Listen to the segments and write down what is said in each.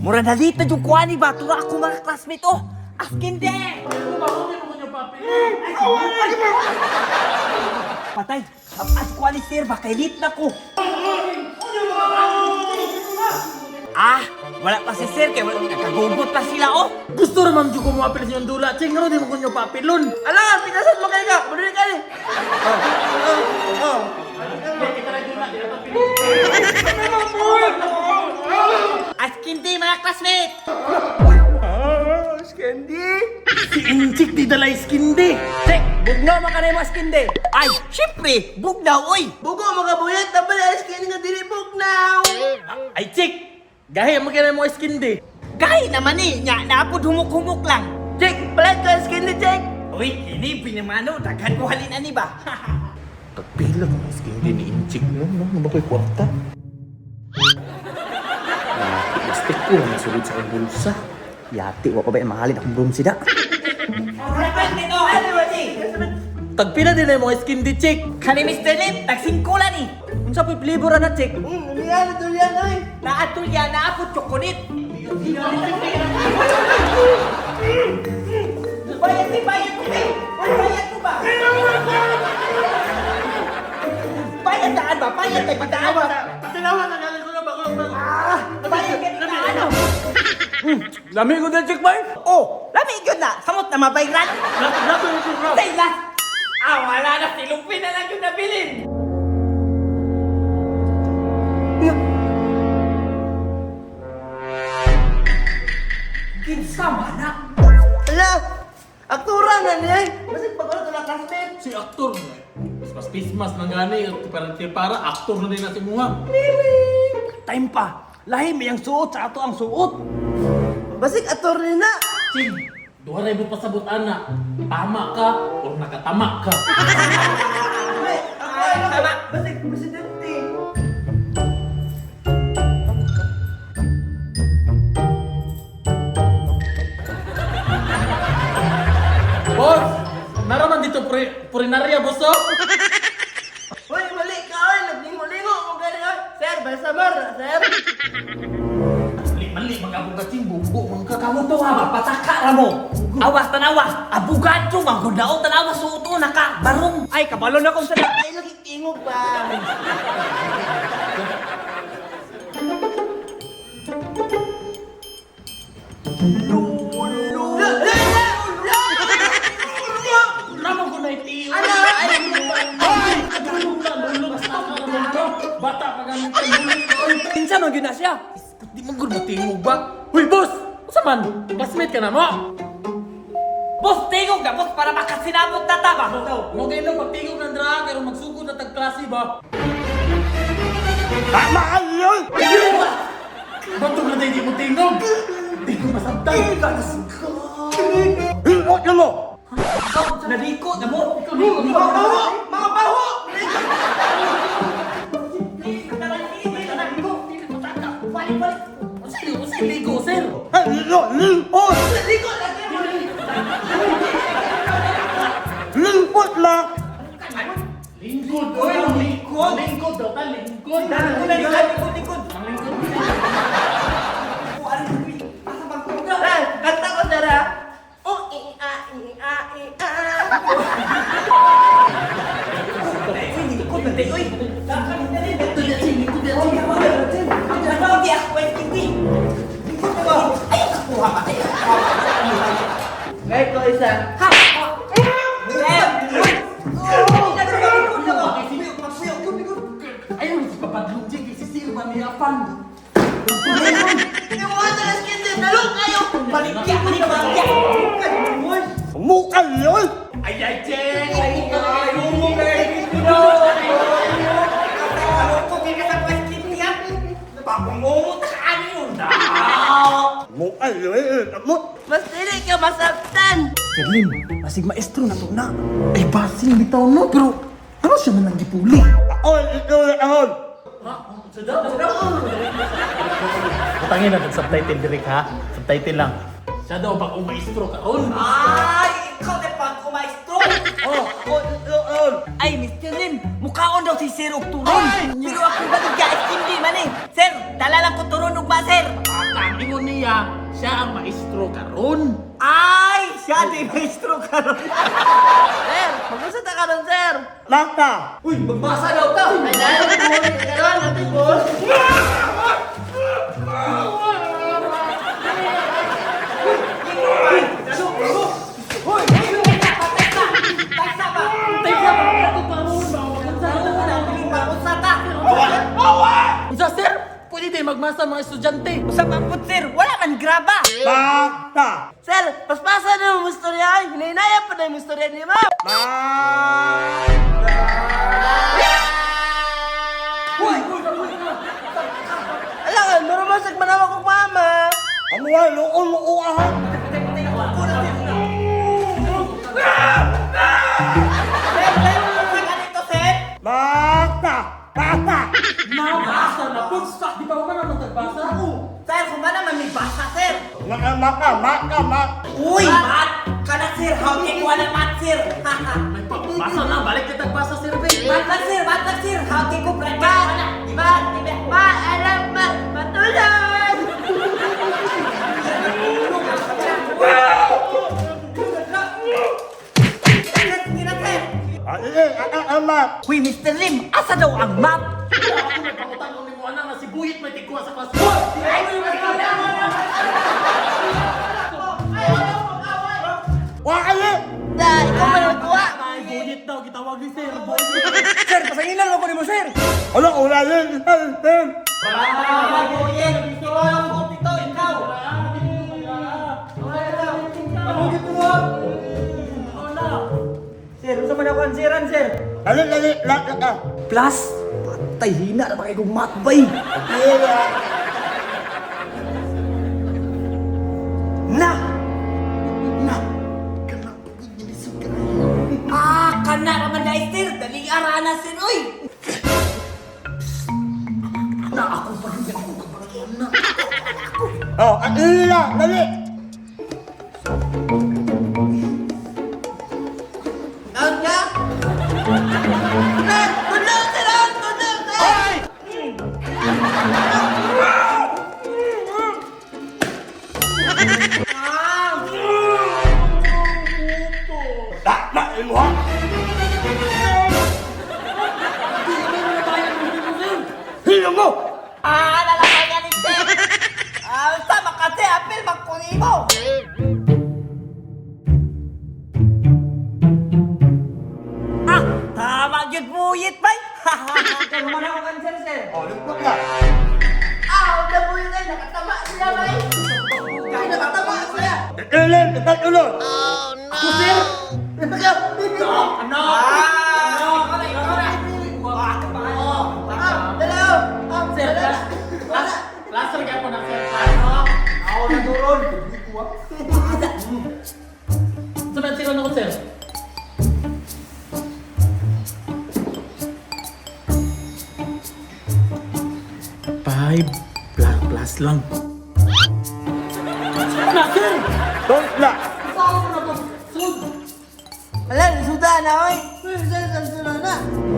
Mura na dito yung kuha ni ba? Tura ako mga classmate, oh! Askin de! Patay! At kuha ni sir, baka elite na ko! Ah! Wala pa si sir, kaya nakagugot pa sila, oh! Gusto naman dyan ko mo apil sa inyong dula. Ching, ano di mo kunyo papilon? Ala! Pinasan mo kayo ka! Madali ka ni! Askin de, mga classmate! Skindi? Si Inchik di dalay skindi. Check! Bugnaw man ka na yung mga skinde! Ay! Siyempre! Bugnaw, oy! Bugo mga buyat, tabal skindi nga dili bugnaw. Ay, Chik! Gahi mo kaya mo skindi. Kahit naman eh! Nga, naapod humuk-humuk lang! Chik, palit ka skindi, Chik. Uy, ini pinamano, daghan ko halin ani ba? Tagpila mo skindi ni Inchik no? Ano ba ko'y kwarta? Plastik ko, nasulod sa aking bulsa. Yati, wako ba yung mahalin akong broom sida? Tagpila din na yung mga skindi, Chik. Kani Mr. Lip, tagsingkulan eh! Unsa po'y flavor na, Chik? Naatulya, naapod chocolate! Bayad ko, bayad ko, eh! Uy, bayad ko ba? Bayad daan ba? Bayad kay daan ba? Tinawa na galing ko na bago. Bayad kay daan, ano? Lami ko din, Chik, bay. Oh, lamig yun na! Samot na mabayran! Lato yung Chik, bro. Say last! Ah, wala na! Silupin na lang yung nabilin! Kinsa man na! Ala! Aktura na niya eh! Masig pag ano na classmate? Si aktor na eh. Mas pismas na gani. Para aktor na din natin mga. Time pa! Lahi may ang suot sa ato ang suot! Basig aktor na na! Ching! Duha rin mo pasabot ana. Tama ka o nakatama ka. Tama! Basig presidente! Boss! Naraman dito purinarya, boss oh! Uy, mali ka oy, naglingo-lingo kung gano'n oy. Sir, balsamar, sir. Mali, mga bugating bugo, mga Kamu to ha ba? Pataka na mo! Awas tanawas! Abugadyo! Magundao tanawas! Suoto na ka! Barong! Ay, kabalo na kong sana! Ay, lagi tingog pa. Naman ko na itiyo. Ano? Ay, Ay! Lulong na, lulong. Basta ka naman ko. Bata pa ganun ka, lulong. Pinsa man yun na siya! Di mo gud matingog ba? Hoy, boss! Usa man? Classmate ka na mo? Boss, tingog na! Boss, para makasinabot na ta ba? Mo kayo na pagtingog ng drag, pero magsugod na tagklase ba? Tama kayo! Bato na tayo di mo tingog! Di ko masabtan! Hilot na mo! Naliko na mo! mga baho! Mga baho! Usa ligo, sir! Hilot! Limpot! Ligo lagi mo. Limpot na! Lingkod! Oy, lingkod! Lingkod daw ta, lingkod! Likod! Ang lingkod! Ay, kanta ko sir ha. Oh, i-a. Likod na tayo! Uy! Ito na, sir! Lingkod na, sir! Hindi ako pwede hindi! Likod na ba? Ay, kakuha ka! Ay, Kahit ko isa. Ha! Ayun, si Papadlong Jig, si Silva ni Apan! Yung mga talas kintin, talong kayo. Balikya! Balikya! Mukha yun! Ay, Jeng! Mukha yun! Mas dili ka masabtan. Kerlin, masig maestro na to na. Ay, basing bitaw no, pero ano siya man ang gipuli? Ako, ito na ahon! Utangin na subtitle direct ha? Subtitle lang. Siya daw pag umaistro ka on. Ay! Ikaw na pag kumaistro! Oh, Ay, Mr. Lim, mukhaon daw si Sir og turon. Pero ako ba hindi man eh. Sir, dala lang ko turon og ba, sir? Ang ingon niya, siya ang maestro karon. Ay, siya di maestro karon. Sir, mag-usa ta karon, sir. Lata! Uy, magbasa daw ka. Ay, dahil buhol ka karon, natin boss. Isa sir, pwede din magmasa mga estudyante. Sa mamput, sir, wala man graba. Lata! Sir, paspasan na mo istorya ay. Hinahinaya pa na yung istorya ni ma'am. Alam, marumasag manawa kong mama. Amuha, loo ahang! Sir, kayo mo sa ganito, sir? Lata! Lata! Nabasa na, pagsak, di pa mo man nagbasa? Sir, kung ba naman may basa, sir? Maka! Uy, mat! Kana, sir, hawkin ko na mat, sir. May pagbasa na, balik kita nagbasa sir, babe. Mat lang, sir, hawkin ko, brad. Alam ba? Matulog! Ama! Uy, Mr. Lim, asa daw ang map? Ako may pangutang kung mo na si Buyit may tigwa sa class. Wakali! Da, ikaw man nagkuha. Ay, Buyit daw, kitawag ni sir. Sir, pasanginan ako ni mo, sir! Wala yun! Sir! Sir, gusto mo na ako ansiran, sir? Lali! Lata ka! Plus, patay, hina na pakay kong matbay. Na! Kana naman na, sir. Daling arana, sir, uy! Oh, lali! Out ka? Tulog, sir! Tulog, sir! Imuha! Hilo mo! Nalaman yan, sir. Sama kasi, apil, magkunin mo. Tama yun, buyit, bay. Kaya naman ako cancer, sir. Oh, lupot ka! Huwag na po yun ay nakatama sila, bay. Kaya nakatama sila. Ilin! Ulod! Ako, sir. Ano? Dalaw. Sir, Dalaw. laser ka po na sir. Ako na turon. Sabihan sila na ko sir. Plus lang. Ano sir? Don't la! Saan mo na to? Sud. Wala, nasuda na, oy. Nasuda na.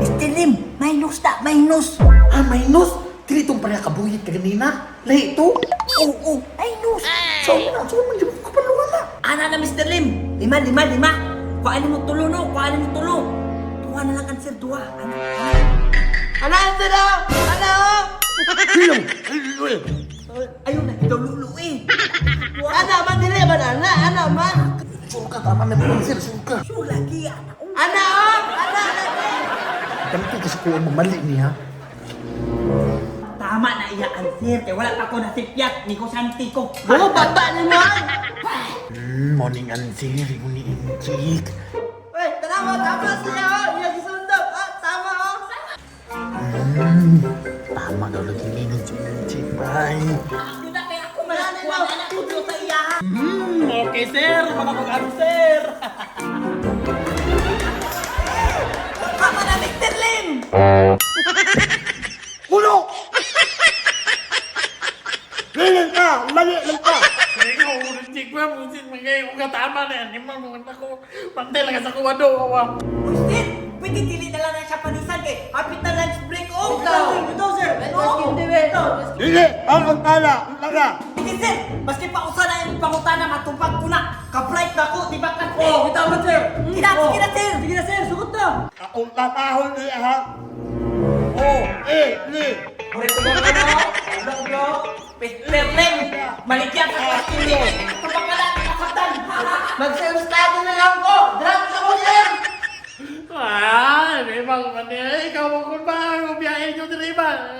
Mr. Lim, minus na, minus. Ah, minus? Kilitong pa niya kabuyit ka ganina. Lahi ito? Oo, minus. Saan man yung kapalungan na? Ana na, Mr. Lim. 5. Kuhaan mo tulo, no? Kuhaan mo tulo. Tuwa na lang, cancer, tuwa. Ano? Ano, sila? Ano? Ayun na, ikaw lulu eh. Ano man, dili ba na? Ano man? Suka, tama na mo sir, suka! So, lagi yan. Ano? Ano? Ganito kasi ko ang mamali niya. Tama na iya, cancer. Kaya wala pa ako nasipyat. Ni ko santi ko. Oo, baba ni mo. Morning answer, morning inchik. Uy, tama siya, oh. Yung gisundok. Tama, oh. Tama daw lagi ni inchik, bye. Hindi na kaya ako malakuha na tulo sa iya. Okay sir, makapag-ano sir. Tama na, Mr. Lim. Ulo! Lilin ka! Mali lang ka! Ikaw, unang ba? Musin magay kung katama na yan. Imang mga ako. Pantay lang sa kuwado. Uy, sir. Pwede dili na lang na siya panisan kay hapit na lunch break oh. Ito, sir. Ito, skin dibe. Ito. Dili, ang tala, taga. Sige sir, baski pa usa na yung pangutana matupag ko na. Ka-bright na ko, di ba ka? Oh, kita mo, sir. Sige na, sige na sir. Sige na, sir. Sugot na. Ang tatahol niya ha. Oh, ni. Ore ko ba no? Bro, Perleng, maligyan ka sa kindi. Tupag ka lang, kasatan. Mag-self-study na lang ko. Drop ako, sir. Ah, memang mana ikaw mo kung ba, biyahe nyo din ba?